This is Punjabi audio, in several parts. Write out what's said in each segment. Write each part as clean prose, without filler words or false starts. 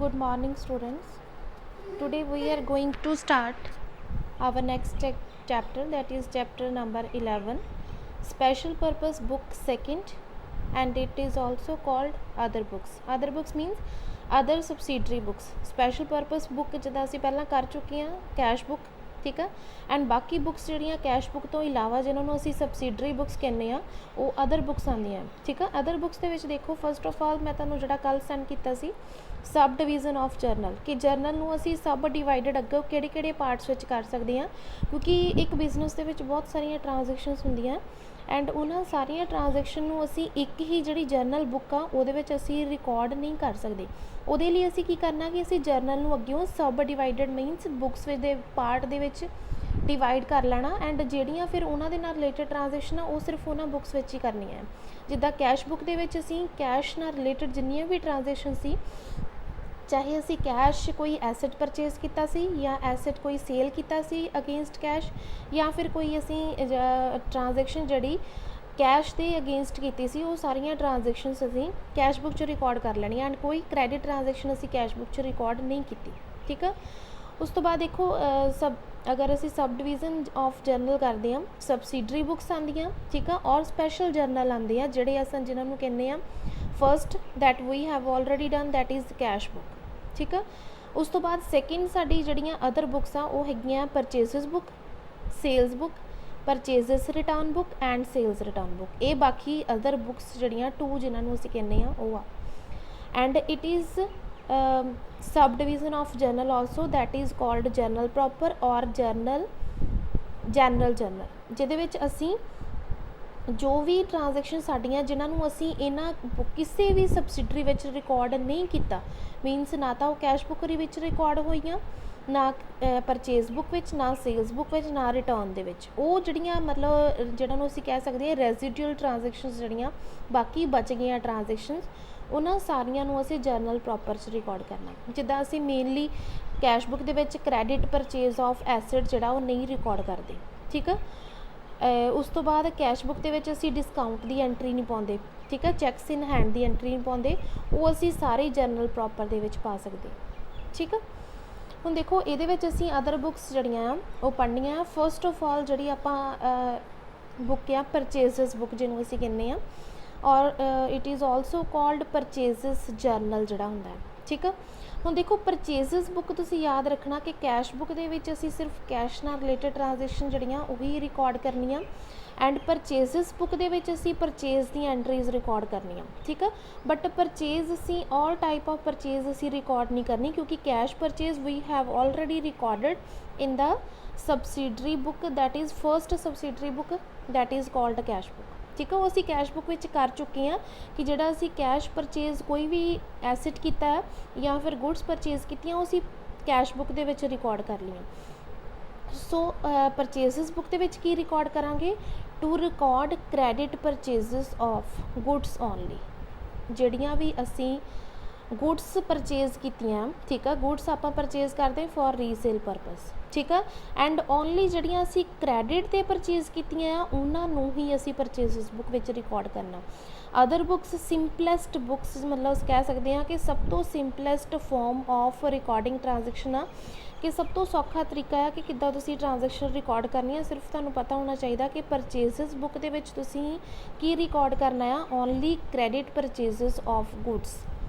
Good morning, students. Today we are going to start our next chapter, that is chapter number 11, special purpose book second, and it is also called other books. Other books means other subsidiary books. Special purpose book जिदा ਅਸੀਂ ਪਹਿਲਾਂ ਕਰ ਚੁੱਕੇ ਹਾਂ ਕੈਸ਼ ਬੁੱਕ, ठीक है। एंड बाकी बुक्स ਜਿਹੜੀਆਂ ਕੈਸ਼ ਬੁੱਕ ਤੋਂ ਇਲਾਵਾ ਜਿਨ੍ਹਾਂ ਨੂੰ ਅਸੀਂ ਸਬਸਿਡਰੀ ਬੁੱਕਸ ਕਹਿੰਦੇ ਆ ਉਹ ਅਦਰ ਬੁੱਕਸ ਆਉਂਦੀਆਂ, ਠੀਕ ਆ। ਅਦਰ ਬੁੱਕਸ ਦੇ ਵਿੱਚ ਦੇਖੋ, ਫਸਟ ਆਫ ਆਲ ਮੈਂ ਤੁਹਾਨੂੰ ਜਿਹੜਾ ਕੱਲ੍ਹ ਸੈਂਡ ਕੀਤਾ ਸੀ ਸਬ ਡਿਵੀਜ਼ਨ ਆਫ ਜਰਨਲ, ਕਿ ਜਰਨਲ ਨੂੰ ਅਸੀਂ ਸਬ ਡਿਵਾਈਡਡ ਅੱਗੇ ਕਿਹੜੇ ਕਿਹੜੇ ਪਾਰਟਸ ਵਿੱਚ ਕਰ ਸਕਦੇ ਹਾਂ, ਕਿਉਂਕਿ ਇੱਕ ਬਿਜ਼ਨਸ ਦੇ ਵਿੱਚ ਬਹੁਤ ਸਾਰੀਆਂ ਟ੍ਰਾਂਜੈਕਸ਼ਨਸ ਹੁੰਦੀਆਂ ਐਂਡ ਉਹਨਾਂ ਸਾਰੀਆਂ ਟ੍ਰਾਂਜੈਕਸ਼ਨ ਨੂੰ ਅਸੀਂ ਇੱਕ ਹੀ ਜਿਹੜੀ ਜਰਨਲ ਬੁੱਕ ਆ ਉਹਦੇ ਵਿੱਚ ਅਸੀਂ ਰਿਕਾਰਡ ਨਹੀਂ ਕਰ ਸਕਦੇ। ਉਹਦੇ ਲਈ ਅਸੀਂ ਕੀ ਕਰਨਾ ਕਿ ਅਸੀਂ ਜਰਨਲ ਨੂੰ ਅੱਗਿਓਂ ਸਬ ਡਿਵਾਈਡਡ ਮੀਨਸ ਬੁੱਕਸ ਵਿੱਚ ਦੇ ਪਾਰਟ ਦੇ ਵਿੱਚ ਡਿਵਾਈਡ ਕਰ ਲੈਣਾ ਐਂਡ ਜਿਹੜੀਆਂ ਫਿਰ ਉਹਨਾਂ ਦੇ ਨਾਲ ਰਿਲੇਟਡ ਟ੍ਰਾਂਜੈਕਸ਼ਨ ਆ ਉਹ ਸਿਰਫ ਉਹਨਾਂ ਬੁੱਕਸ ਵਿੱਚ ਹੀ ਕਰਨੀਆਂ ਹੈ। ਜਿੱਦਾਂ ਕੈਸ਼ ਬੁੱਕ ਦੇ ਵਿੱਚ ਅਸੀਂ ਕੈਸ਼ ਨਾਲ ਰਿਲੇਟਡ ਜਿੰਨੀਆਂ ਵੀ ਟ੍ਰਾਂਜੈਕਸ਼ਨ ਸੀ, ਚਾਹੇ ਅਸੀਂ ਕੈਸ਼ ਕੋਈ ਐਸੈਟ ਪਰਚੇਜ਼ ਕੀਤਾ ਸੀ ਜਾਂ ਐਸੈਟ ਕੋਈ ਸੇਲ ਕੀਤਾ ਸੀ ਅਗੇਂਸਟ ਕੈਸ਼, ਜਾਂ ਫਿਰ ਕੋਈ ਅਸੀਂ ਟ੍ਰਾਂਜੈਕਸ਼ਨ ਜਿਹੜੀ ਕੈਸ਼ ਦੇ ਅਗੇਂਸਟ ਕੀਤੀ ਸੀ, ਉਹ ਸਾਰੀਆਂ ਟ੍ਰਾਂਜੈਕਸ਼ਨਸ ਅਸੀਂ ਕੈਸ਼ ਬੁੱਕ 'ਚ ਰਿਕਾਰਡ ਕਰ ਲੈਣੀਆਂ ਐਂਡ ਕੋਈ ਕ੍ਰੈਡਿਟ ਟ੍ਰਾਂਜੈਕਸ਼ਨ ਅਸੀਂ ਕੈਸ਼ ਬੁੱਕ 'ਚ ਰਿਕਾਰਡ ਨਹੀਂ ਕੀਤੀ, ਠੀਕ ਆ। ਉਸ ਤੋਂ ਬਾਅਦ ਦੇਖੋ ਅਗਰ ਅਸੀਂ ਸਬ ਡਿਵੀਜ਼ਨ ਆਫ ਜਰਨਲ ਕਰਦੇ ਹਾਂ, ਸਬਸਿਡਰੀ ਬੁੱਕਸ ਆਉਂਦੀਆਂ, ਠੀਕ ਆ, ਔਰ ਸਪੈਸ਼ਲ ਜਰਨਲ ਆਉਂਦੇ ਆ ਜਿਹੜੇ ਅਸੀਂ ਜਿਨ੍ਹਾਂ ਨੂੰ ਕਹਿੰਦੇ ਆ first that we have already done, that is cash book, ਠੀਕ ਆ। ਉਸ ਤੋਂ ਬਾਅਦ ਸੈਕਿੰਡ ਸਾਡੀ ਜਿਹੜੀਆਂ ਅਦਰ ਬੁੱਕਸ ਆ ਉਹ ਹੈਗੀਆਂ purchases book, sales book, purchases return book and sales return book. ਇਹ ਬਾਕੀ ਅਦਰ ਬੁੱਕਸ ਜਿਹੜੀਆਂ ਟੂ ਜਿਨ੍ਹਾਂ ਨੂੰ ਅਸੀਂ ਕਹਿੰਦੇ ਆ ਉਹ ਆ। And it is sub division of general also, that is called general proper ਔਰ ਜਰਨਲ ਜਰਨਲ, ਜਿਹਦੇ ਵਿੱਚ ਅਸੀਂ ਜੋ ਵੀ ਟ੍ਰਾਂਜੈਕਸ਼ਨ ਸਾਡੀਆਂ ਜਿਨ੍ਹਾਂ ਨੂੰ ਅਸੀਂ ਇਹਨਾਂ ਕਿਸੇ ਵੀ ਸਬਸਿਡਰੀ ਵਿੱਚ ਰਿਕਾਰਡ ਨਹੀਂ ਕੀਤਾ, ਮੀਨਸ ਨਾ ਤਾਂ ਉਹ ਕੈਸ਼ ਬੁੱਕ ਦੇ ਵਿੱਚ ਰਿਕਾਰਡ ਹੋਈਆਂ, ਨਾ ਪਰਚੇਜ਼ ਬੁੱਕ ਵਿੱਚ, ਨਾ ਸੇਲਸ ਬੁੱਕ ਵਿੱਚ, ਨਾ ਰਿਟਰਨ ਦੇ ਵਿੱਚ, ਉਹ ਜਿਹੜੀਆਂ ਮਤਲਬ ਜਿਹਨਾਂ ਨੂੰ ਅਸੀਂ ਕਹਿ ਸਕਦੇ ਹਾਂ ਰੈਜ਼ੀਡੂਅਲ ਟ੍ਰਾਂਜੈਕਸ਼ਨਸ ਜਿਹੜੀਆਂ ਬਾਕੀ ਬਚ ਗਈਆਂ ਟ੍ਰਾਂਜੈਕਸ਼ਨਸ, ਉਹਨਾਂ ਸਾਰੀਆਂ ਨੂੰ ਅਸੀਂ ਜਰਨਲ ਪ੍ਰੋਪਰ 'ਚ ਰਿਕਾਰਡ ਕਰਨਾ। ਜਿੱਦਾਂ ਅਸੀਂ ਮੇਨਲੀ ਕੈਸ਼ ਬੁੱਕ ਦੇ ਵਿੱਚ ਕ੍ਰੈਡਿਟ ਪਰਚੇਜ਼ ਆਫ ਐਸੈਟ ਜਿਹੜਾ ਉਹ ਨਹੀਂ ਰਿਕਾਰਡ ਕਰਦੇ, ਠੀਕ ਆ। ਉਸ ਤੋਂ ਬਾਅਦ ਕੈਸ਼ ਬੁੱਕ ਦੇ ਵਿੱਚ ਅਸੀਂ ਡਿਸਕਾਊਂਟ ਦੀ ਐਂਟਰੀ ਨਹੀਂ ਪਾਉਂਦੇ, ਠੀਕ ਆ, ਚੈੱਕਸ ਇਨ ਹੈਂਡ ਦੀ ਐਂਟਰੀ ਨਹੀਂ ਪਾਉਂਦੇ, ਉਹ ਅਸੀਂ ਸਾਰੇ ਜਰਨਲ ਪ੍ਰੋਪਰ ਦੇ ਵਿੱਚ ਪਾ ਸਕਦੇ, ਠੀਕ ਆ। ਹੁਣ ਦੇਖੋ ਇਹਦੇ ਵਿੱਚ ਅਸੀਂ ਅਦਰ ਬੁੱਕਸ ਜਿਹੜੀਆਂ ਆ ਉਹ ਪੜ੍ਹਨੀਆਂ ਆ। ਫਸਟ ਆਫ ਆਲ ਜਿਹੜੀ ਆਪਾਂ ਬੁੱਕ ਆ ਪਰਚੇਜ਼ਸ ਬੁੱਕ ਜਿਹਨੂੰ ਅਸੀਂ ਕਹਿੰਦੇ ਹਾਂ, or it is also called purchases journal ਜਿਹੜਾ ਹੁੰਦਾ ਹੈ, ਠੀਕ ਆ। ਹੁਣ ਦੇਖੋ ਪਰਚੇਜ਼ਸ ਬੁੱਕ ਤੁਸੀਂ ਯਾਦ ਰੱਖਣਾ ਕਿ ਕੈਸ਼ ਬੁੱਕ ਦੇ ਵਿੱਚ ਅਸੀਂ ਸਿਰਫ ਕੈਸ਼ ਨਾਲ ਰਿਲੇਟਡ ਟ੍ਰਾਂਜੈਕਸ਼ਨ ਜਿਹੜੀਆਂ ਉਹੀ ਰਿਕਾਰਡ ਕਰਨੀਆਂ ਐਂਡ ਪਰਚੇਜ਼ਸ ਬੁੱਕ ਦੇ ਵਿੱਚ ਅਸੀਂ ਪਰਚੇਜ਼ ਦੀਆਂ ਐਂਟਰੀਜ਼ ਰਿਕਾਰਡ ਕਰਨੀਆਂ, ਠੀਕ ਆ। ਬਟ ਪਰਚੇਜ਼ ਅਸੀਂ ਆਲ ਟਾਈਪ ਆਫ ਪਰਚੇਜ਼ ਅਸੀਂ ਰਿਕਾਰਡ ਨਹੀਂ ਕਰਨੀ, ਕਿਉਂਕਿ cash purchase we have already recorded in the subsidiary book, that is first subsidiary book, that is called cash book, ਠੀਕ ਆ। ਉਹ ਅਸੀਂ ਕੈਸ਼ ਬੁੱਕ ਵਿੱਚ ਕਰ ਚੁੱਕੇ ਹਾਂ ਕਿ ਜਿਹੜਾ ਅਸੀਂ ਕੈਸ਼ ਪਰਚੇਜ਼ ਕੋਈ ਵੀ ਐਸੈਟ ਕੀਤਾ ਹੈ ਜਾਂ ਫਿਰ ਗੁੱਡਸ ਪਰਚੇਜ਼ ਕੀਤੀਆਂ ਉਹ ਅਸੀਂ ਕੈਸ਼ ਬੁੱਕ ਦੇ ਵਿੱਚ ਰਿਕਾਰਡ ਕਰ ਲਈਆਂ। ਸੋ ਪਰਚੇਜ਼ਸ ਬੁੱਕ ਦੇ ਵਿੱਚ ਕੀ ਰਿਕਾਰਡ ਕਰਾਂਗੇ, to record credit purchases of goods only, ਜਿਹੜੀਆਂ ਵੀ ਅਸੀਂ ਗੁੱਡਸ ਪਰਚੇਜ਼ ਕੀਤੀਆਂ, ਠੀਕ ਆ, ਗੁੱਡਸ ਆਪਾਂ ਪਰਚੇਜ਼ ਕਰਦੇ ਫॉर ਰੀਸੇਲ ਪਰਪਸ, ਠੀਕ ਆ। ਐਂਡ ਓਨਲੀ ਜਿਹੜੀਆਂ ਅਸੀਂ ਕ੍ਰੈਡਿਟ 'ਤੇ ਪਰਚੇਜ਼ ਕੀਤੀਆਂ ਆ ਉਹਨਾਂ ਨੂੰ ਹੀ ਅਸੀਂ ਪਰਚੇਜ਼ਸ ਬੁੱਕ ਵਿੱਚ ਰਿਕਾਰਡ ਕਰਨਾ। ਅਦਰ ਬੁੱਕਸ ਸਿੰਪਲੈਸਟ ਬੁੱਕਸ ਮਤਲਬ ਕਹਿ ਸਕਦੇ ਹਾਂ ਕਿ ਸਭ ਤੋਂ simplest form of recording transaction ਆ, ਕਿ ਸਭ ਤੋਂ ਸੌਖਾ ਤਰੀਕਾ ਹੈ ਕਿ ਕਿੱਦਾਂ ਤੁਸੀਂ ਟ੍ਰਾਂਜੈਕਸ਼ਨ ਰਿਕਾਰਡ ਕਰਨੀ ਹੈ। ਸਿਰਫ ਤੁਹਾਨੂੰ ਪਤਾ ਹੋਣਾ ਚਾਹੀਦਾ ਕਿ ਪਰਚੇਜ਼ਸ ਬੁੱਕ ਦੇ ਵਿੱਚ ਤੁਸੀਂ ਕੀ ਰਿਕਾਰਡ ਕਰਨਾ ਆ, only credit purchases of goods.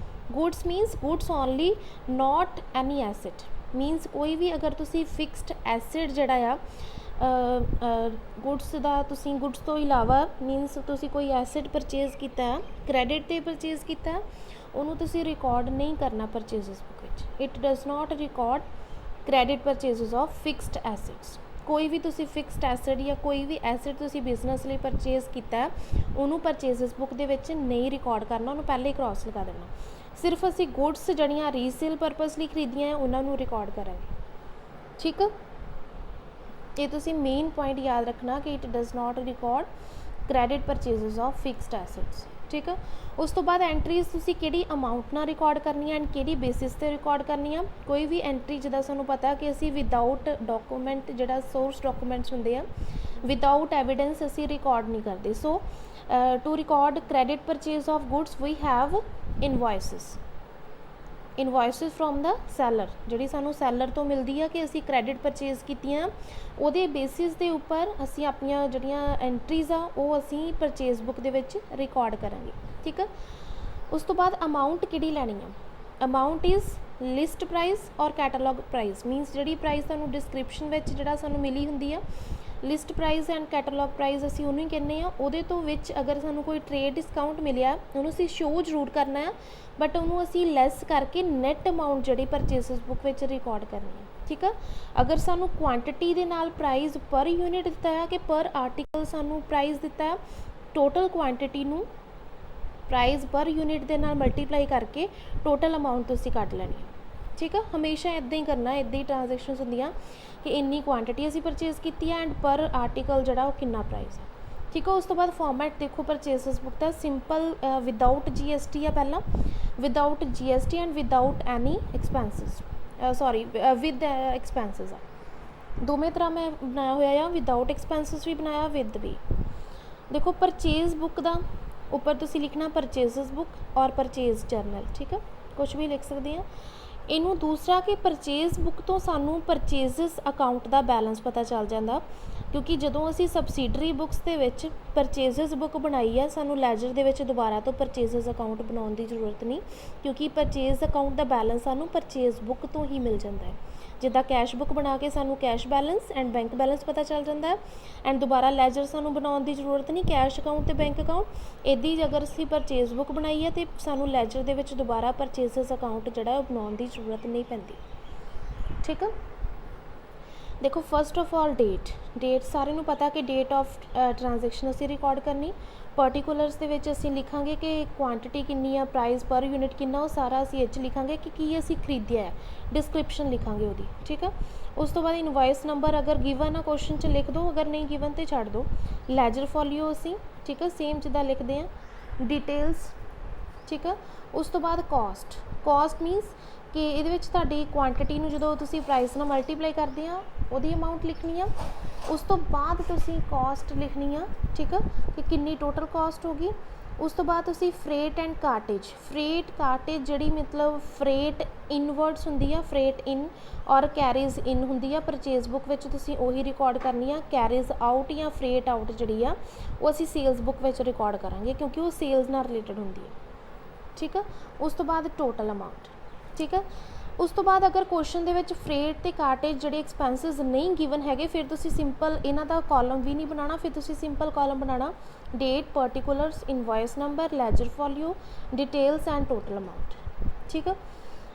Goods means goods only, not any asset, means ਕੋਈ ਵੀ ਅਗਰ ਤੁਸੀਂ ਫਿਕਸਡ ਐਸੈਟ ਜਿਹੜਾ ਆ ਗੁੱਡਸ ਦਾ, ਤੁਸੀਂ ਗੁੱਡਸ ਤੋਂ ਇਲਾਵਾ ਮੀਨਸ ਤੁਸੀਂ ਕੋਈ ਐਸੈਟ ਪਰਚੇਜ਼ ਕੀਤਾ ਹੈ, ਕ੍ਰੈਡਿਟ 'ਤੇ ਪਰਚੇਜ਼ ਕੀਤਾ, ਉਹਨੂੰ ਤੁਸੀਂ ਰਿਕਾਰਡ ਨਹੀਂ ਕਰਨਾ ਪਰਚੇਜ਼ਸ ਬੁੱਕ ਵਿੱਚ। It does not record credit purchases of fixed assets. ਕੋਈ ਵੀ ਤੁਸੀਂ ਫਿਕਸਡ ਐਸੈਟ ਜਾਂ ਕੋਈ ਵੀ ਐਸੈਟ ਤੁਸੀਂ ਬਿਜ਼ਨਸ ਲਈ ਪਰਚੇਜ਼ ਕੀਤਾ ਉਹਨੂੰ ਪਰਚੇਜ਼ਸ ਬੁੱਕ ਦੇ ਵਿੱਚ ਨਹੀਂ ਰਿਕਾਰਡ ਕਰਨਾ, ਉਹਨੂੰ ਪਹਿਲੇ ਹੀ ਕ੍ਰਾਸ ਲਗਾ ਦੇਣਾ। ਸਿਰਫ ਅਸੀਂ ਗੁੱਡਸ ਜਿਹੜੀਆਂ ਰੀਸੇਲ ਪਰਪਸ ਲਈ ਖਰੀਦੀਆਂ ਹੈ ਉਹਨਾਂ ਨੂੰ ਰਿਕਾਰਡ ਕਰਾਂਗੇ, ਠੀਕ ਆ। ਇਹ ਤੁਸੀਂ ਮੇਨ ਪੁਆਇੰਟ ਯਾਦ ਰੱਖਣਾ ਕਿ it does not record credit purchases of fixed assets, ਠੀਕ ਆ। ਉਸ ਤੋਂ ਬਾਅਦ ਐਂਟਰੀਜ਼ ਤੁਸੀਂ ਕਿਹੜੀ ਅਮਾਊਂਟ ਨਾਲ ਰਿਕਾਰਡ ਕਰਨੀ ਹੈ ਐਂਡ ਕਿਹੜੀ ਬੇਸਿਸ 'ਤੇ ਰਿਕਾਰਡ ਕਰਨੀ ਆ। ਕੋਈ ਵੀ ਐਂਟਰੀ ਜਿੱਦਾਂ ਸਾਨੂੰ ਪਤਾ ਕਿ ਅਸੀਂ ਵਿਦਾਊਟ ਡਾਕੂਮੈਂਟ ਜਿਹੜਾ ਸੋਰਸ ਡਾਕੂਮੈਂਟਸ ਹੁੰਦੇ ਆ ਵਿਦਾਊਟ ਐਵੀਡੈਂਸ ਅਸੀਂ ਰਿਕਾਰਡ ਨਹੀਂ ਕਰਦੇ। So to record credit purchase of goods we have invoices, invoices from the seller, ਜਿਹੜੀ ਸਾਨੂੰ ਸੈਲਰ ਤੋਂ ਮਿਲਦੀ ਆ ਕਿ ਅਸੀਂ ਕ੍ਰੈਡਿਟ ਪਰਚੇਜ਼ ਕੀਤੀਆਂ, ਉਹਦੇ ਬੇਸਿਸ ਦੇ ਉੱਪਰ ਅਸੀਂ ਆਪਣੀਆਂ ਜਿਹੜੀਆਂ ਐਂਟਰੀਜ਼ ਆ ਉਹ ਅਸੀਂ ਪਰਚੇਜ਼ ਬੁੱਕ ਦੇ ਵਿੱਚ ਰਿਕਾਰਡ ਕਰਾਂਗੇ। ਠੀਕ ਆ। ਉਸ ਤੋਂ ਬਾਅਦ ਅਮਾਊਂਟ ਕਿਹੜੀ ਲੈਣੀ ਆ? ਅਮਾਊਂਟ ਇਜ਼ ਲਿਸਟ ਪ੍ਰਾਈਸ ਔਰ ਕੈਟਾਲੌਗ ਪ੍ਰਾਈਸ, ਮੀਨਸ ਜਿਹੜੀ ਪ੍ਰਾਈਸ ਤੁਹਾਨੂੰ ਡਿਸਕ੍ਰਿਪਸ਼ਨ ਵਿੱਚ ਜਿਹੜਾ ਸਾਨੂੰ ਮਿਲੀ ਹੁੰਦੀ ਆ, list price and catalogue price ਅਸੀਂ ਉਹਨੂੰ ਹੀ ਕਹਿੰਦੇ ਆ। ਉਹਦੇ ਤੋਂ ਵਿੱਚ ਅਗਰ ਸਾਨੂੰ ਕੋਈ ਟ੍ਰੇਡ ਡਿਸਕਾਊਂਟ ਮਿਲਿਆ ਉਹਨੂੰ ਅਸੀਂ ਸ਼ੋਅ ਜ਼ਰੂਰ ਕਰਨਾ ਆ, ਬਟ ਉਹਨੂੰ ਅਸੀਂ ਲੈਸ ਕਰਕੇ ਨੈਟ ਅਮਾਊਂਟ ਜਿਹੜੀ ਪਰਚੇਸਿਸ ਬੁੱਕ ਵਿੱਚ ਰਿਕਾਰਡ ਕਰਨੀ ਹੈ। ਠੀਕ ਆ। ਅਗਰ ਸਾਨੂੰ ਕੁਆਂਟਿਟੀ ਦੇ ਨਾਲ ਪ੍ਰਾਈਸ ਪਰ ਯੂਨਿਟ ਦਿੱਤਾ ਹੈ ਕਿ ਪਰ ਆਰਟੀਕਲ ਸਾਨੂੰ ਪ੍ਰਾਈਸ ਦਿੱਤਾ ਹੈ, ਟੋਟਲ ਕੁਆਂਟਿਟੀ ਨੂੰ ਪ੍ਰਾਈਸ ਪਰ ਯੂਨਿਟ ਦੇ ਨਾਲ ਮਲਟੀਪਲਾਈ ਕਰਕੇ ਟੋਟਲ ਅਮਾਊਂਟ ਤੁਸੀਂ ਕੱਢ ਲੈਣੀ ਹੈ। ਠੀਕ ਆ। ਹਮੇਸ਼ਾ ਇੱਦਾਂ ਹੀ ਕਰਨਾ, ਇੱਦਾਂ ਹੀ ਟ੍ਰਾਂਜੈਕਸ਼ਨਸ ਹੁੰਦੀਆਂ ਕਿ ਇੰਨੀ ਕੁਆਂਟਿਟੀ ਅਸੀਂ ਪਰਚੇਜ਼ ਕੀਤੀ ਹੈ ਐਂਡ ਪਰ ਆਰਟੀਕਲ ਜਿਹੜਾ ਉਹ ਕਿੰਨਾ ਪ੍ਰਾਈਸ ਹੈ। ਠੀਕ ਆ। ਉਸ ਤੋਂ ਬਾਅਦ ਫਾਰਮੈਟ ਦੇਖੋ ਪਰਚੇਸਿਸ ਬੁੱਕ ਦਾ, ਸਿੰਪਲ ਵਿਦਾਊਟ GST ਆ ਪਹਿਲਾਂ, without GST and without any expenses, sorry with expenses ਆ, ਦੋਵੇਂ ਤਰ੍ਹਾਂ ਮੈਂ ਬਣਾਇਆ ਹੋਇਆ ਆ, ਵਿਦਾਊਟ ਐਕਸਪੈਂਸਿਸ ਵੀ ਬਣਾਇਆ, ਵਿਦ ਵੀ। ਦੇਖੋ ਪਰਚੇਜ਼ ਬੁੱਕ ਦਾ ਉੱਪਰ ਤੁਸੀਂ ਲਿਖਣਾ ਪਰਚੇਸਿਸ ਬੁੱਕ ਔਰ ਪਰਚੇਜ਼ ਜਰਨਲ। ਠੀਕ ਆ। ਕੁਛ ਵੀ ਲਿਖ ਸਕਦੇ ਹਾਂ। ਇਹਨੂੰ ਦੂਸਰਾ ਕਿ ਪਰਚੇਜ਼ ਬੁੱਕ ਤੋਂ ਸਾਨੂੰ ਪਰਚੇਜ਼ਸ ਅਕਾਊਂਟ ਦਾ ਬੈਲੈਂਸ ਪਤਾ ਚੱਲ ਜਾਂਦਾ, ਕਿਉਂਕਿ ਜਦੋਂ ਅਸੀਂ ਸਬਸਿਡਰੀ ਬੁੱਕਸ ਦੇ ਵਿੱਚ ਪਰਚੇਜ਼ਸ ਬੁੱਕ ਬਣਾਈ ਆ, ਸਾਨੂੰ ਲੈਜਰ ਦੇ ਵਿੱਚ ਦੁਬਾਰਾ ਤੋਂ ਪਰਚੇਜ਼ਸ ਅਕਾਊਂਟ ਬਣਾਉਣ ਦੀ ਜ਼ਰੂਰਤ ਨਹੀਂ, ਕਿਉਂਕਿ ਪਰਚੇਜ਼ ਅਕਾਊਂਟ ਦਾ ਬੈਲੈਂਸ ਸਾਨੂੰ ਪਰਚੇਜ਼ ਬੁੱਕ ਤੋਂ ਹੀ ਮਿਲ ਜਾਂਦਾ ਹੈ। ਜਿੱਦਾਂ ਕੈਸ਼ ਬੁੱਕ ਬਣਾ ਕੇ ਸਾਨੂੰ cash balance and bank balance ਪਤਾ ਚੱਲ ਜਾਂਦਾ ਹੈ, ਐਂਡ ਦੁਬਾਰਾ ਲੈਜਰ ਸਾਨੂੰ ਬਣਾਉਣ ਦੀ ਜ਼ਰੂਰਤ ਨਹੀਂ, ਕੈਸ਼ ਅਕਾਊਂਟ ਅਤੇ ਬੈਂਕ ਅਕਾਊਂਟ। ਇੱਦਾਂ ਹੀ ਅਗਰ ਅਸੀਂ ਪਰਚੇਜ਼ ਬੁੱਕ ਬਣਾਈ ਹੈ ਅਤੇ ਸਾਨੂੰ ਲੈਜਰ ਦੇ ਵਿੱਚ ਦੁਬਾਰਾ ਪਰਚੇਜ਼ਸ ਅਕਾਊਂਟ ਜਿਹੜਾ ਉਹ ਬਣਾਉਣ ਦੀ ਜ਼ਰੂਰਤ ਨਹੀਂ ਪੈਂਦੀ। ਠੀਕ ਆ। ਦੇਖੋ ਫਸਟ ਆਫ ਆਲ ਡੇਟ ਸਾਰਿਆਂ ਨੂੰ ਪਤਾ ਕਿ ਡੇਟ ਆਫ ਟ੍ਰਾਂਜੈਕਸ਼ਨ ਅਸੀਂ ਰਿਕਾਰਡ ਕਰਨੀ। ਪਰਟੀਕੂਲਰਸ ਦੇ ਵਿੱਚ ਅਸੀਂ ਲਿਖਾਂਗੇ ਕਿ ਕੁਆਂਟਿਟੀ ਕਿੰਨੀ ਆ, ਪ੍ਰਾਈਸ ਪਰ ਯੂਨਿਟ ਕਿੰਨਾ, ਉਹ ਸਾਰਾ ਅਸੀਂ ਇਹ 'ਚ ਲਿਖਾਂਗੇ ਕਿ ਕੀ ਅਸੀਂ ਖਰੀਦਿਆ ਹੈ, ਡਿਸਕ੍ਰਿਪਸ਼ਨ ਲਿਖਾਂਗੇ ਉਹਦੀ। ਠੀਕ ਆ। ਉਸ ਤੋਂ ਬਾਅਦ ਇਨਵਾਇਸ ਨੰਬਰ ਅਗਰ ਗਿਵਨ ਆ ਕੁਐਸਚਨ 'ਚ ਲਿਖ ਦਿਓ, ਅਗਰ ਨਹੀਂ ਗਿਵਨ ਤਾਂ ਛੱਡ ਦਿਓ। ਲੈਜਰ ਫੋਲੀਓ ਅਸੀਂ, ਠੀਕ ਆ, ਸੇਮ ਜਿੱਦਾਂ ਲਿਖਦੇ ਹਾਂ। ਡਿਟੇਲਸ, ਠੀਕ ਆ। ਉਸ ਤੋਂ ਬਾਅਦ ਕਾਸਟ ਮੀਨਸ ਕਿ ਇਹਦੇ ਵਿੱਚ ਤੁਹਾਡੀ ਕੁਆਂਟਿਟੀ ਨੂੰ ਜਦੋਂ ਤੁਸੀਂ ਪ੍ਰਾਈਸ ਨਾਲ ਮਲਟੀਪਲਾਈ ਕਰਦੇ ਆ ਉਹਦੀ ਅਮਾਊਂਟ ਲਿਖਣੀ ਆ। ਉਸ ਤੋਂ ਬਾਅਦ ਤੁਸੀਂ ਕਾਸਟ ਲਿਖਣੀ ਆ। ਠੀਕ ਆ, ਕਿ ਕਿੰਨੀ ਟੋਟਲ ਕਾਸਟ ਹੋਗੀ। ਉਸ ਤੋਂ ਬਾਅਦ ਤੁਸੀਂ ਫਰੇਟ ਐਂਡ ਕਾਰਟੇਜ ਜਿਹੜੀ ਮਤਲਬ ਫਰੇਟ ਇਨਵਰਡਸ ਹੁੰਦੀ ਆ, ਫਰੇਟ ਇਨ ਔਰ ਕੈਰੀਜ਼ ਇਨ ਹੁੰਦੀ ਆ ਪਰਚੇਜ਼ ਬੁੱਕ ਵਿੱਚ, ਤੁਸੀਂ ਉਹੀ ਰਿਕਾਰਡ ਕਰਨੀ ਆ। ਕੈਰੀਜ਼ ਆਊਟ ਜਾਂ ਫਰੇਟ ਆਊਟ ਜਿਹੜੀ ਆ ਉਹ ਅਸੀਂ ਸੇਲਸ ਬੁੱਕ ਵਿੱਚ ਰਿਕਾਰਡ ਕਰਾਂਗੇ, ਕਿਉਂਕਿ ਉਹ ਸੇਲਸ ਨਾਲ ਰਿਲੇਟਡ ਹੁੰਦੀ ਹੈ। ਠੀਕ ਆ। ਉਸ ਤੋਂ ਬਾਅਦ ਟੋਟਲ ਅਮਾਊਂਟ। ਠੀਕ ਆ। ਉਸ ਤੋਂ ਬਾਅਦ ਅਗਰ ਕੁਐਸਚਨ ਦੇ ਵਿੱਚ ਫਰੇਟ ਅਤੇ ਕਾਰਟੇਜ ਜਿਹੜੇ ਐਕਸਪੈਂਸਿਸ ਨਹੀਂ ਗਿਵਨ ਹੈਗੇ, ਫਿਰ ਤੁਸੀਂ ਸਿੰਪਲ ਇਹਨਾਂ ਦਾ ਕਾਲਮ ਵੀ ਨਹੀਂ ਬਣਾਉਣਾ, ਫਿਰ ਤੁਸੀਂ ਸਿੰਪਲ ਕਾਲਮ ਬਣਾਉਣਾ date, particulars, invoice number, ledger folio, details and total amount. ਠੀਕ ਆ।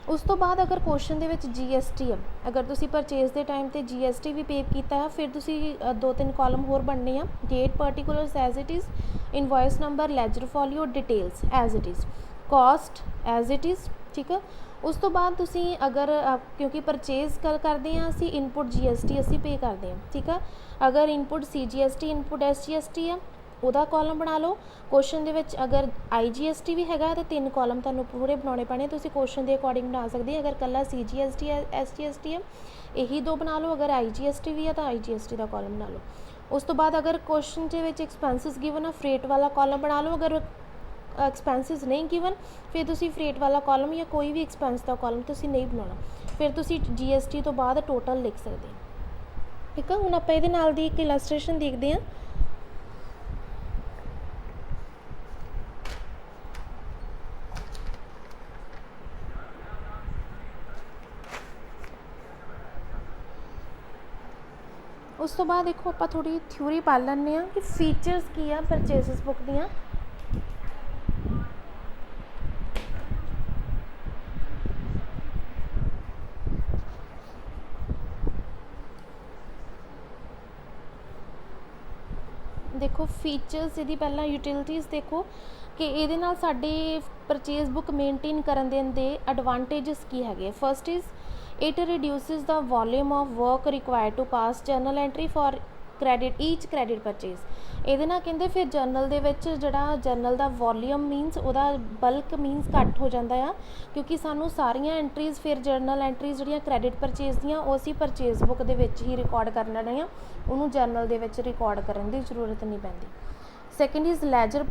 ਉਸ ਤੋਂ ਬਾਅਦ ਅਗਰ ਕੁਐਸਚਨ ਦੇ ਵਿੱਚ GST ਆ, ਅਗਰ ਤੁਸੀਂ ਪਰਚੇਜ਼ ਦੇ ਟਾਈਮ 'ਤੇ GST ਵੀ ਪੇ ਕੀਤਾ ਹੈ, ਫਿਰ ਤੁਸੀਂ 2-3 ਕਾਲਮ ਹੋਰ ਬਣਨੇ ਆ। Date, particulars as it is, invoice number, ledger folio, details as it is, cost as it is. ਠੀਕ ਆ। ਉਸ ਤੋਂ ਬਾਅਦ ਤੁਸੀਂ ਅਗਰ ਕਿਉਂਕਿ ਪਰਚੇਜ਼ ਕਰਦੇ ਹਾਂ ਅਸੀਂ, ਇਨਪੁਟ GST ਅਸੀਂ ਪੇ ਕਰਦੇ ਹਾਂ। ਠੀਕ ਆ। ਅਗਰ ਇਨਪੁਟ CGST, ਇਨਪੁਟ SGST ਆ, ਉਹਦਾ ਕਾਲਮ ਬਣਾ ਲਓ। ਕੁਐਸਚਨ ਦੇ ਵਿੱਚ ਅਗਰ IGST ਵੀ ਹੈਗਾ ਤਾਂ 3 ਕਾਲਮ ਤੁਹਾਨੂੰ ਪੂਰੇ ਬਣਾਉਣੇ ਪੈਣੇ, ਤੁਸੀਂ ਕੁਐਸਚਨ ਦੇ ਅਕੋਰਡਿੰਗ ਬਣਾ ਸਕਦੇ। ਅਗਰ ਇਕੱਲਾ CGST SGST ਆ, ਇਹੀ 2 ਬਣਾ ਲਓ। ਅਗਰ IGST ਵੀ ਆ ਤਾਂ IGST ਦਾ ਕਾਲਮ ਬਣਾ ਲਓ। ਉਸ ਤੋਂ ਬਾਅਦ ਅਗਰ ਕੁਐਸਚਨ ਦੇ ਵਿੱਚ ਐਕਸਪੈਂਸਿਸ ਗਿਵਨ ਆ, ਫਰੇਟ ਵਾਲਾ ਕਾਲਮ ਬਣਾ ਲਓ। ਅਗਰ ਐਕਸਪੈਂਸਿਸ ਨਹੀਂ ਗਿਵਨ, ਫਿਰ ਤੁਸੀਂ ਫਰੇਟ ਵਾਲਾ ਕਾਲਮ ਜਾਂ ਕੋਈ ਵੀ ਐਕਸਪੈਂਸ ਦਾ ਕਾਲਮ ਤੁਸੀਂ ਨਹੀਂ ਬਣਾਉਣਾ, ਫਿਰ ਤੁਸੀਂ GST ਤੋਂ ਬਾਅਦ ਟੋਟਲ ਲਿਖ ਸਕਦੇ ਹੋ। ਠੀਕ ਆ। ਹੁਣ ਆਪਾਂ ਇਹਦੇ ਨਾਲ ਦੀ ਇੱਕ ਇਲਸਟ੍ਰੇਸ਼ਨ ਦੇਖਦੇ ਹਾਂ। ਉਸ ਤੋਂ ਬਾਅਦ ਦੇਖੋ ਆਪਾਂ ਥੋੜ੍ਹੀ ਥਿਊਰੀ ਪੜ੍ਹ ਲੈਂਦੇ ਹਾਂ ਕਿ ਫੀਚਰਸ ਕੀ ਆ ਪਰਚੇਸਿਸ ਬੁੱਕ ਦੀਆਂ। ਦੇਖੋ ਫੀਚਰਸ ਇਹਦੀ ਪਹਿਲਾਂ ਯੂਟਿਲਿਟੀਜ਼ ਦੇਖੋ ਕਿ ਇਹਦੇ ਨਾਲ ਸਾਡੇ ਪਰਚੇਜ਼ ਬੁੱਕ ਮੇਨਟੇਨ ਕਰਨ ਦੇ ਐਡਵਾਂਟੇਜਸ ਕੀ ਹੈਗੇ। First is it reduces the volume of work required to pass journal entry for each credit purchase. ਇਹਦੇ ਨਾਲ ਕਹਿੰਦੇ ਫਿਰ ਜਰਨਲ ਦੇ ਵਿੱਚ ਜਿਹੜਾ ਜਰਨਲ ਦਾ ਵੋਲੀਅਮ ਮੀਨਸ ਉਹਦਾ ਬਲਕ ਮੀਨਸ ਘੱਟ ਹੋ ਜਾਂਦਾ ਆ, ਕਿਉਂਕਿ ਸਾਨੂੰ ਸਾਰੀਆਂ ਐਂਟਰੀਜ਼ ਫਿਰ ਜਰਨਲ ਐਂਟਰੀਜ਼ ਜਿਹੜੀਆਂ ਕ੍ਰੈਡਿਟ ਪਰਚੇਜ਼ ਦੀਆਂ ਉਹ ਅਸੀਂ ਪਰਚੇਜ਼ ਬੁੱਕ ਦੇ ਵਿੱਚ ਹੀ ਰਿਕਾਰਡ ਕਰ ਲੈਣੀਆਂ, ਉਹਨੂੰ ਜਰਨਲ ਦੇ ਵਿੱਚ ਰਿਕਾਰਡ ਕਰਨ ਦੀ ਜ਼ਰੂਰਤ ਨਹੀਂ ਪੈਂਦੀ। Second is ledger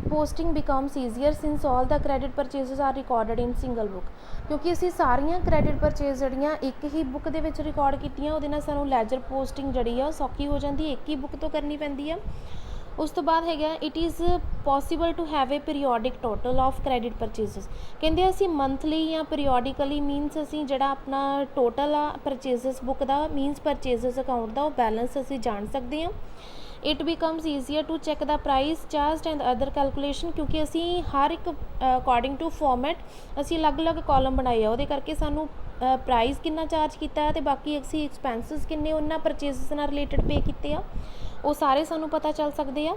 posting becomes easier since all the credit purchases are recorded in single book, क्योंकि ਅਸੀਂ ਸਾਰੀਆਂ credit purchase ਜਿਹੜੀਆਂ ਇੱਕ ਹੀ book ਦੇ ਵਿੱਚ record ਕੀਤੀਆਂ ਉਹਦੇ ਨਾਲ ਸਾਨੂੰ ledger posting ਜਿਹੜੀ ਆ ਸੌਖੀ ਹੋ ਜਾਂਦੀ, ਇੱਕ ਹੀ book ਤੋਂ ਕਰਨੀ ਪੈਂਦੀ ਆ। ਉਸ ਤੋਂ ਬਾਅਦ ਹੈਗਾ it is possible to have a periodic total of credit purchases, ਕਹਿੰਦੇ ਅਸੀਂ ਮੰਥਲੀ ਜਾਂ ਪੀਰੀਓਡਿਕਲੀ ਮੀਨਸ ਅਸੀਂ ਜਿਹੜਾ ਆਪਣਾ ਟੋਟਲ ਆ ਪਰਚੇਸਿਸ ਬੁੱਕ ਦਾ ਮੀਨਸ ਪਰਚੇਸਿਸ ਅਕਾਊਂਟ ਦਾ ਉਹ ਬੈਲੈਂਸ ਅਸੀਂ ਜਾਣ ਸਕਦੇ ਹਾਂ। It becomes easier to check the price charged and other calculation, ਕਿਉਂਕਿ ਅਸੀਂ ਹਰ ਇੱਕ ਅਕੋਰਡਿੰਗ ਟੂ ਫੋਰਮੈਟ ਅਸੀਂ ਅਲੱਗ-ਅਲੱਗ ਕਾਲਮ ਬਣਾਏ ਆ, ਉਹਦੇ ਕਰਕੇ ਸਾਨੂੰ ਪ੍ਰਾਈਸ ਕਿੰਨਾ ਚਾਰਜ ਕੀਤਾ ਅਤੇ ਬਾਕੀ ਅਸੀਂ ਐਕਸਪੈਂਸਿਸ ਕਿੰਨੇ ਉਹਨਾਂ ਪਰਚੇਸਿਸ ਨਾਲ ਰਿਲੇਟਡ ਪੇ ਕੀਤੇ ਆ ਉਹ ਸਾਰੇ ਸਾਨੂੰ ਪਤਾ ਚੱਲ ਸਕਦੇ ਆ।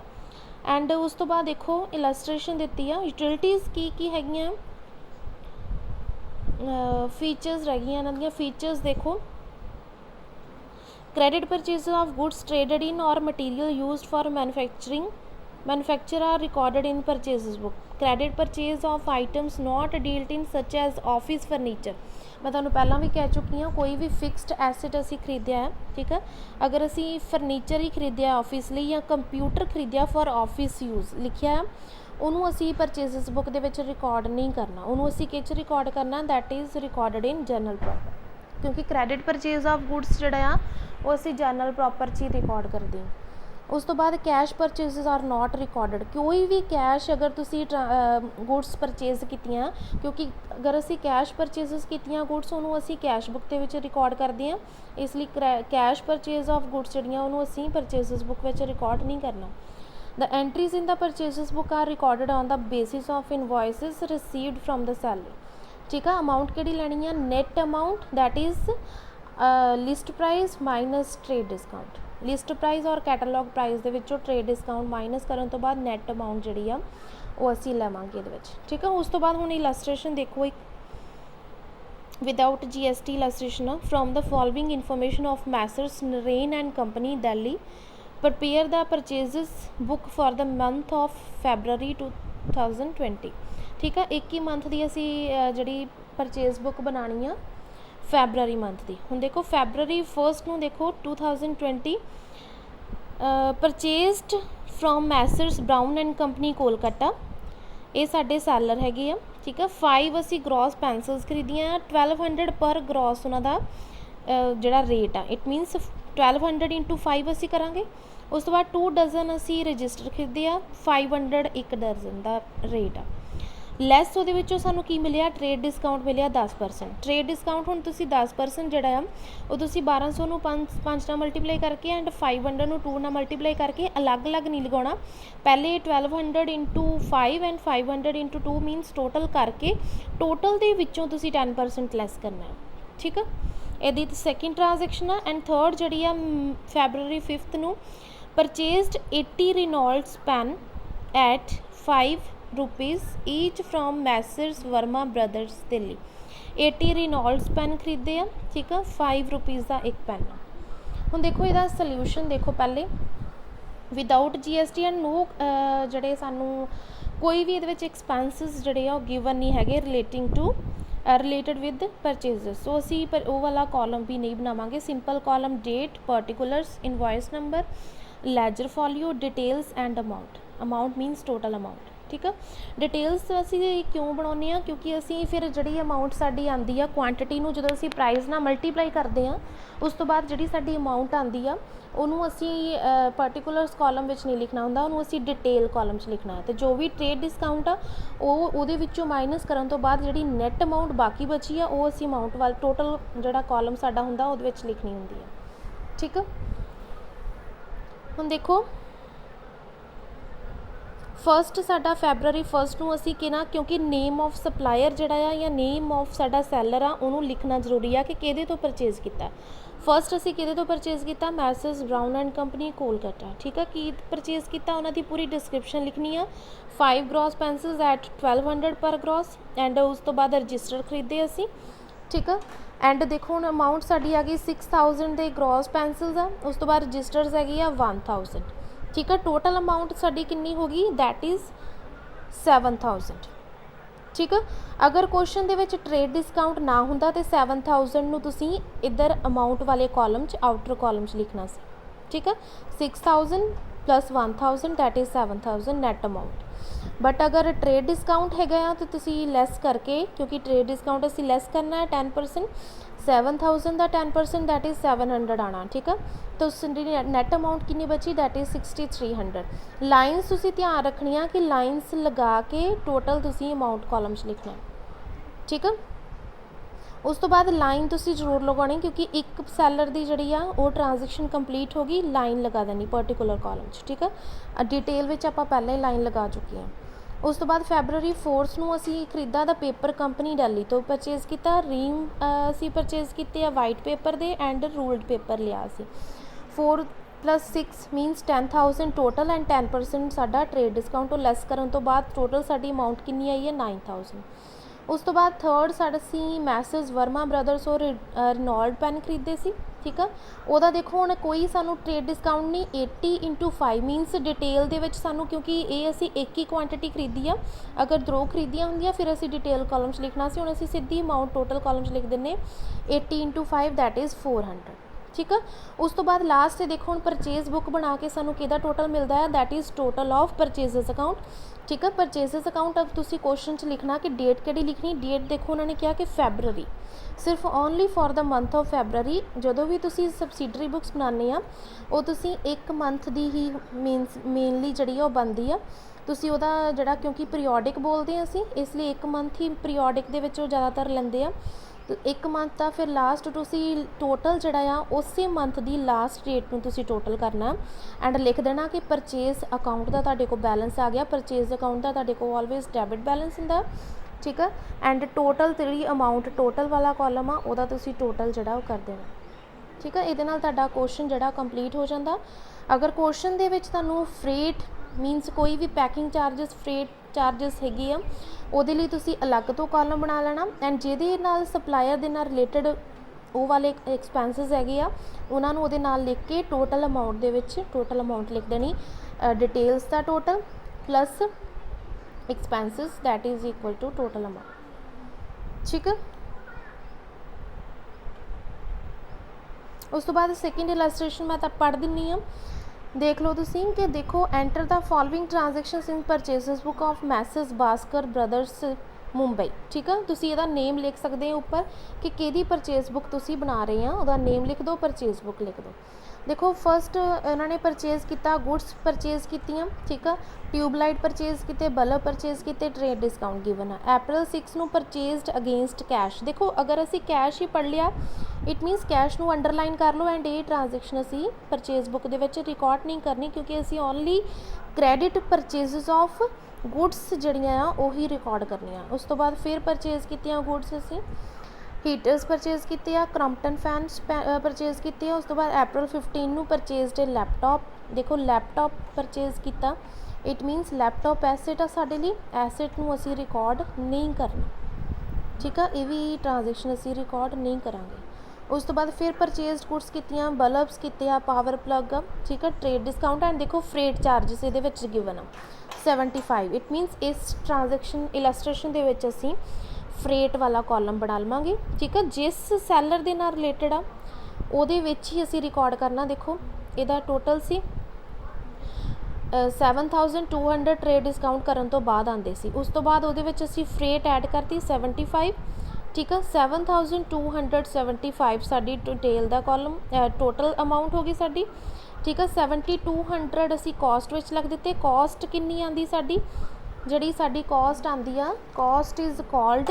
ਐਂਡ ਉਸ ਤੋਂ ਬਾਅਦ ਦੇਖੋ ਇਲਸਟ੍ਰੇਸ਼ਨ ਦਿੱਤੀ ਆ, ਯੂਟਿਲਿਟੀਜ਼ ਕੀ ਹੈਗੀਆਂ, ਫੀਚਰਸ ਰਹਿ ਗਈਆਂ ਇਹਨਾਂ ਦੀਆਂ। ਫੀਚਰਸ ਦੇਖੋ, credit purchases of goods traded in or material used for manufacture are recorded in purchases book. Credit purchase of items not dealt in such as office furniture, मैं तुहानूं पहलां भी कह चुकी हाँ, कोई भी फिक्सड एसेट असीं खरीदिया है, ठीक है, अगर असीं फर्नीचर ही खरीदिया ऑफिस लई या कंप्यूटर खरीदिया फॉर ऑफिस यूज़ लिखिया है, ਉਹਨੂੰ ਅਸੀਂ ਪਰਚੇਸਿਸ ਬੁੱਕ ਦੇ ਵਿੱਚ ਰਿਕਾਰਡ ਨਹੀਂ ਕਰਨਾ, ਉਹਨੂੰ ਅਸੀਂ ਕਿਹ 'ਚ ਰਿਕਾਰਡ ਕਰਨਾ, that is recorded in general proper, ਕਿਉਂਕਿ ਕ੍ਰੈਡਿਟ ਪਰਚੇਜ਼ ਆਫ ਗੁੱਡਸ ਜਿਹੜਾ ਆ ਉਹ ਅਸੀਂ ਜਨਰਲ ਪ੍ਰੋਪਰ 'ਚ ਹੀ ਰਿਕਾਰਡ ਕਰਦੇ ਹਾਂ। ਉਸ ਤੋਂ ਬਾਅਦ ਕੈਸ਼ ਪਰਚੇਸਿਸ ਆਰ ਨਾਟ ਰਿਕਾਰਡਡ, ਕੋਈ ਵੀ ਕੈਸ਼ ਅਗਰ ਤੁਸੀਂ ਗੁੱਡਸ ਪਰਚੇਜ਼ ਕੀਤੀਆਂ, ਕਿਉਂਕਿ ਅਗਰ ਅਸੀਂ ਕੈਸ਼ ਪਰਚੇਸਿਸ ਕੀਤੀਆਂ ਗੁੱਡਸ ਉਹਨੂੰ ਅਸੀਂ ਕੈਸ਼ ਬੁੱਕ ਦੇ ਵਿੱਚ ਰਿਕਾਰਡ ਕਰਦੇ ਹਾਂ, ਇਸ ਲਈ ਕੈਸ਼ ਪਰਚੇਜ਼ ਆਫ ਗੁੱਡਸ ਜਿਹੜੀਆਂ ਉਹਨੂੰ ਅਸੀਂ ਪਰਚੇਸਿਸ ਬੁੱਕ ਵਿੱਚ ਰਿਕਾਰਡ ਨਹੀਂ ਕਰਨਾ। The entries in the purchases book are recorded on the basis of invoices received from the seller, ठीक है। अमाउंट किहड़ी लैनी है, net amount, that is list price minus trade discount, list price और कैटलॉग प्राइस दे विचों ट्रेड डिस्काउंट माइनस करन तो बाद नैट अमाउंट जिहड़ी आ वो असीं लवांगे इहदे विच, ठीक है। उस तो बाद हुण इलस्ट्रेशन देखो, एक without GST illustration from the following information of messrs Naren and company Delhi prepare the purchases book for the month of February 2020, ठीक है। एक ही मंथ की असी जी परचेज बुक बनानी आ फैबररी मंथ की। हुण देखो फैबररी 1 नूं देखो 2020 purchased from Messrs brown and company Kolkata, ये साडे सैलर हैगे आ, ठीक है। 5 असी ग्रॉस पेंसिल्स खरीदियाँ 1200 पर ग्रॉस उन्हां दा जिहड़ा रेट आ, इट मीनस 1200 इंटू 5 असी करांगे। उस तो बाद 2 डजन असी रजिस्टर खरीदे आ 500 एक डजन का रेट आ। लैस उहदे विचों सानूं की मिलिया, ट्रेड डिस्काउंट मिलिया 10%। ट्रेड डिस्काउंट हुण तुसीं 10% जिहड़ा आ वो तुसीं 1200 नूं 5 नाल मल्टीप्लाई करके एंड 500 नूं 2 नाल मल्टीप्लाई करके अलग अलग नहीं लगाउणा, पहले 1200 into 5 and 500 into 2 means total करके टोटल दे विचों तुसीं 10% लैस करना है, ठीक है। ਇਹਦੀ ਸੈਕਿੰਡ ट्रांजैक्शन आ। एंड थर्ड जी आ फैबररी 5 ਨੂੰ purchased 80 Reynolds pen at 5 rupees each from messrs Verma brothers Delhi. 80 Reynolds pen खरीदे आ, ठीक है, 5 रुपीज़ का एक पैन। हुण देखो ਇਹਦਾ सल्यूशन देखो, पहले विदाउट GST एंड नो ਜਿਹੜੇ ਸਾਨੂੰ कोई भी ਇਹਦੇ ਵਿੱਚ एक्सपेंसिस ਜਿਹੜੇ ਆ ਉਹ गिवन नहीं है relating to related with purchases, so असी पर वो वाला कॉलम भी नहीं बनावांगे। Simple column date, particulars, invoice number, ledger folio, details and amount. Amount means total amount, ठीक है। डिटेल्स असी क्यों बनाने हैं, क्योंकि असी फिर जी अमाउंट साड़ी आती है क्वांटिटी नूं जदों असी प्राइस नाल मल्टीप्लाई करते हैं, उस तो बाद जी साड़ी अमाउंट आती है उन्होंने असी पर्टिकुलर्स कॉलम विच नहीं लिखना होंदा, उन्होंने असी डिटेल कॉलम च लिखना है। तो जो भी ट्रेड डिस्काउंट आ वो विचों माइनस करन तो बाद जी नैट अमाउंट बाकी बची है वो असी अमाउंट वाल टोटल जोड़ा कॉलम साडा हुंदा उहदे विच लिखनी हुंदी है, ठीक है। हुण देखो फस्ट साडा फैबररी 1 नूं असी कि ना, क्योंकि नेम ऑफ सप्लायर जिहड़ा आ या नेम ऑफ साडा सैलर आ उहनूं लिखना जरूरी है कि किहदे तो परचेज कीता। फस्ट असी किहदे तो परचेज किया, Messrs brown and company Kolkata, ठीक है। की परचेज किया उन्हां दी पूरी डिस्क्रिप्शन लिखनी है। 5 ग्रॉस पेंसिल्स एट 1200 पर ग्रॉस एंड उस तो बाद रजिस्टर खरीदे असी, ठीक है। एंड देखो हुण अमाउंट साडी आ गई 6000 दे ग्रॉस पेंसिल्स आ, उस तो बाद रजिस्टर्स हैगी आ 1000, ठीक है। टोटल अमाउंट साडी कितनी होगी, दैट इज़ 7000, ठीक है। अगर क्वेश्चन दे विच ट्रेड डिस्काउंट ना हुंदा तो 7000 नूं तुसीं इधर अमाउंट वाले कॉलम च आउटर कॉलम च लिखना सी, ठीक है। 6000 plus 1000 that is 7000 net amount. But अगर ट्रेड डिस्काउंट है तो तुसी लैस करके, क्योंकि ट्रेड डिस्काउंट असी लैस करना है 10%, 7000 का 10% दैट इज़ 700 आना, ठीक है। तो नैट अमाउंट कितनी बची, दैट इज़ 6300। लाइन्स तुसी ध्यान रखनिया कि लाइन्स लगा के टोटल तुसी अमाउंट कॉलम च लिखना है, ठीक है। उस तो बाद लाइन तुसी जरूर लगानी, क्योंकि एक सैलर की जी वो ट्रांजैक्शन कंप्लीट होगी, लाइन लगा देनी पर्टिकुलर कॉलम च, ठीक है। डिटेल में आप पहले ही लाइन लगा चुके हैं। उस तो बाद फैबररी 4 ਨੂੰ ਅਸੀਂ ਖਰੀਦਾ ਦਾ ਪੇਪਰ ਕੰਪਨੀ ਦਿੱਲੀ ਤੋਂ ਪਰਚੇਜ਼ ਕੀਤਾ। ਰੀਮ ਅਸੀਂ ਪਰਚੇਜ਼ ਕੀਤੇ ਆ ਵਾਈਟ ਪੇਪਰ ਦੇ ਐਂਡ ਰੂਲਡ ਪੇਪਰ ਲਿਆ ਸੀ। 4 + 6 ਮੀਨਸ 10000 ਟੋਟਲ ਐਂਡ 10% ਸਾਡਾ ਟ੍ਰੇਡ ਡਿਸਕਾਊਂਟ ਤੋਂ ਲੈਸ ਕਰਨ ਤੋਂ ਬਾਅਦ ਟੋਟਲ ਸਾਡੀ ਅਮਾਊਂਟ ਕਿੰਨੀ ਆਈ ਹੈ 9000। उस तो बाद थर्ड साढ़ा सी मैसेज वर्मा ब्रदर्स और रिनॉल्ड पैन खरीदे सी, ठीक है। वह देखो हुण कोई सानू ट्रेड डिस्काउंट नहीं, 80/5 मीनस डिटेल दे विच सानू, क्योंकि ये असी एक ही क्वांटिटी खरीदी आ, अगर 2 खरीदियां होंदियां फिर असी डिटेल कॉलम च लिखना सी। हुण असी सीधी अमाउंट टोटल कॉलम च लिख दिंने 80/5 दैट इज़ 400, ठीक है। उस तो बाद लास्ट देखो हम परचेज बुक बना के सानू किहदा टोटल मिलता है, that is total of purchases account, ठीक है। परचेजेस अकाउंट अब तुसी क्वेश्चन च लिखना कि डेट किहड़ी लिखनी। डेट देखो उन्होंने कहा कि फैबररी, सिर्फ only for the month of February. जो भी तुसी सबसिडरी बुक्स बनाने आ वो तुसी एक मंथ की ही मीनस मेनली जी बनती है। तुसी उहदा जिहड़ा, क्योंकि पीरियोडिक बोलते हैं असी, इसलिए एक मंथ ही पीरियोडिक दे विच ज़्यादातर लेंदे आ। तो एक मंथ का फिर लास्ट तुसी टोटल जिहड़ा उस मंथ की लास्ट डेट में तुसी टोटल करना एंड लिख देना कि परचेज अकाउंट का तुहाडे कोल बैलेंस आ गया। परचेज अकाउंट का तुहाडे कोल ऑलवेज डेबिट बैलेंस हुंदा, ठीक है। एंड टोटल जी अमाउंट टोटल वाला कॉलम आ उहदा तुसी टोटल जिहड़ा कर देना, ठीक है। इहदे नाल तुहाडा क्वेश्चन जिहड़ा कंप्लीट हो जाता। अगर क्वेश्चन दे विच तुहानूं फ्रेट मीनस कोई भी पैकिंग चार्जिस फ्रेट चार्जिस हैगी आ ਉਹਦੇ ਲਈ ਤੁਸੀਂ ਅਲੱਗ ਤੋਂ ਕਾਲਮ ਬਣਾ ਲੈਣਾ ਐਂਡ ਜਿਹਦੇ ਨਾਲ ਸਪਲਾਇਰ ਦੇ ਨਾਲ ਰਿਲੇਟਡ ਉਹ ਵਾਲੇ ਐਕਸਪੈਂਸਿਸ ਹੈਗੇ ਆ ਉਹਨਾਂ ਨੂੰ ਉਹਦੇ ਨਾਲ ਲਿਖ ਕੇ ਟੋਟਲ ਅਮਾਊਂਟ ਦੇ ਵਿੱਚ ਟੋਟਲ ਅਮਾਊਂਟ ਲਿਖ ਦੇਣੀ। डिटेल्स ਦਾ total plus expenses that is equal to total amount, ठीक है। उस तो बाद सैकेंड इलस्ट्रेशन मैं पढ़ दिनी हाँ, देख लो तुसी कि देखो enter the following transactions in purchases book of message Bhaskar brothers Mumbai, ठीक है। तुसी इहदा नेम लिख सकते हैं ऊपर कि किहदी परचेज बुक तुसी बना रहे हैं, उहदा नेम लिख दो, परचेज बुक लिख दो। देखो फस्ट इन्होंने परचेज किया, गुड्स परचेज कीतियां, ठीक है। ट्यूबलाइट परचेज किए, बल्ब परचेज किए, ट्रेड डिस्काउंट गिवन है। अप्रैल 6 ਨੂੰ परचेज्ड अगेंस्ट कैश। देखो अगर असी कैश ही पढ़ लिया इट मीनस कैश ਨੂੰ अंडरलाइन कर लो एंड ये ट्रांजैक्शन असी परचेज बुक ਦੇ ਵਿੱਚ रिकॉर्ड नहीं करनी, क्योंकि असी only credit purchases of goods जड़ियाँ उही रिकॉर्ड करनिया। उस तो बाद फिर परचेज कीतियां गुड्स असी हीटर्स परचेज किए आ, क्रॉम्पटन फैनस परचेज किए। उस तो बाद अप्रैल 15 ਨੂੰ परचेज्ड लैपटॉप। देखो लैपटॉप परचेज किया इट मीनस लैपटॉप एसेट आ साडे लई, एसेट नूं असी रिकॉर्ड नहीं करना, ठीक है। ये भी ट्रांजैक्शन असी रिकॉर्ड नहीं करांगे। उस तो बाद फिर परचेज गुड्स कीतियां, बल्ब्स किए आ, पावर प्लग, ठीक है। ट्रेड डिस्काउंट एंड देखो फ्रेट चार्जिस ये गिवन आ 75। इट मीनस इस ट्रांजैक्शन इलस्ट्रेशन दे विच असी फ्रेट वाला कॉलम बना लवांगे, ठीक है। जिस सैलर दे नाल रिलेटेड आ उहदे विच ही असी रिकॉर्ड करना। देखो इहदा टोटल सी 7200 ट्रेड डिस्काउंट करन तो बाद आंदे सी। उस तो बाद उहदे विच असी फ्रेट ऐड करती 75, ठीक है। 7275 साडी डिटेल दा कॉलम टोटल अमाउंट हो गई साडी, ठीक है। 7200 असी कॉस्ट विच लग दिते। कॉस्ट किन्नी आंदी साडी, जिहड़ी साडी कॉस्ट आंदी आ, cost is called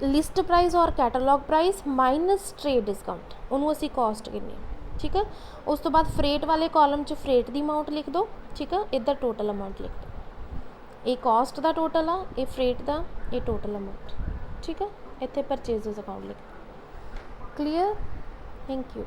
list price और catalogue price minus trade discount, उन्होंने असी कॉस्ट किन्नी, ठीक है। उस तो बाद फ्रेट वाले कॉलम च फ्रेट की अमाउंट लिख दो, ठीक है। इधर टोटल अमाउंट लिख दो। ये कॉस्ट का टोटल आ, ये फ्रेट का, ये टोटल अमाउंट, ठीक है। इत्थे परचेजेस अकाउंट लिख दो। Clear, thank you.